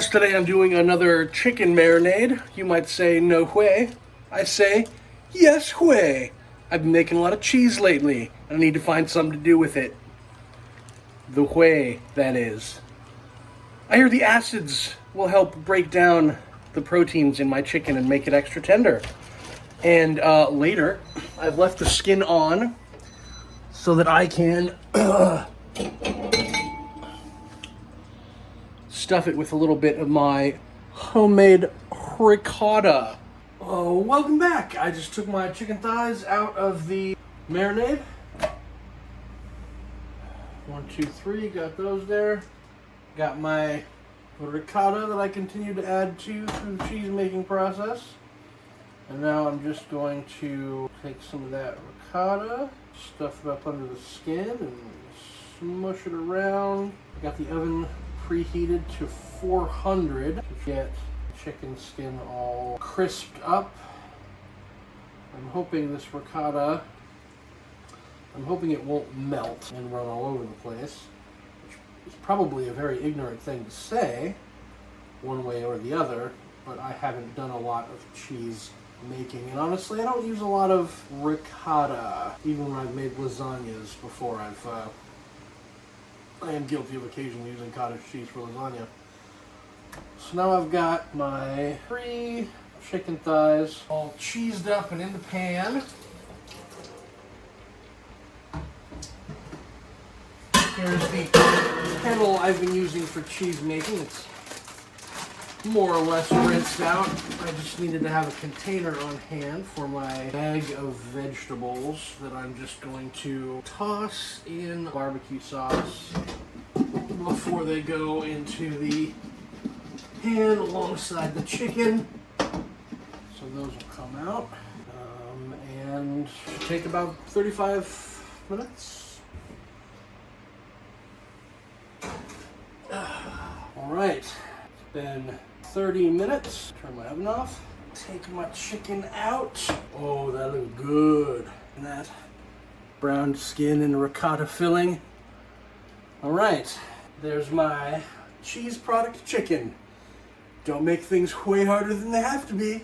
Today I'm doing another chicken marinade. You might say no whey. I say yes whey. I've been making a lot of cheese lately, and I need to find something to do with it. The whey, that is. I hear the acids will help break down the proteins in my chicken and make it extra tender. And later, I've left the skin on so that I can stuff it with a little bit of my homemade ricotta. Oh, welcome back. I just took my chicken thighs out of the marinade. 1, 2, 3, got those there. Got my ricotta that I continue to add to through the cheese making process. And now I'm just going to take some of that ricotta, stuff it up under the skin, and smush it around. I got the oven preheated to 400 to get chicken skin all crisped up. I'm hoping this ricotta, it won't melt and run all over the place, which is probably a very ignorant thing to say, one way or the other, but I haven't done a lot of cheese making, and honestly I don't use a lot of ricotta, even when I've made lasagnas before. I am guilty of occasionally using cottage cheese for lasagna. So now I've got my 3 chicken thighs all cheesed up and in the pan. Here's the kettle I've been using for cheese making. It's more or less rinsed out. I just needed to have a container on hand for my bag of vegetables that I'm just going to toss in barbecue sauce before they go into the pan alongside the chicken. So those will come out and should take about 35 minutes. All right, it's been 30 minutes. Turn my oven off. Take my chicken out. Oh, that looks good. And that brown skin and ricotta filling. All right, there's my cheese product chicken. Don't make things way harder than they have to be.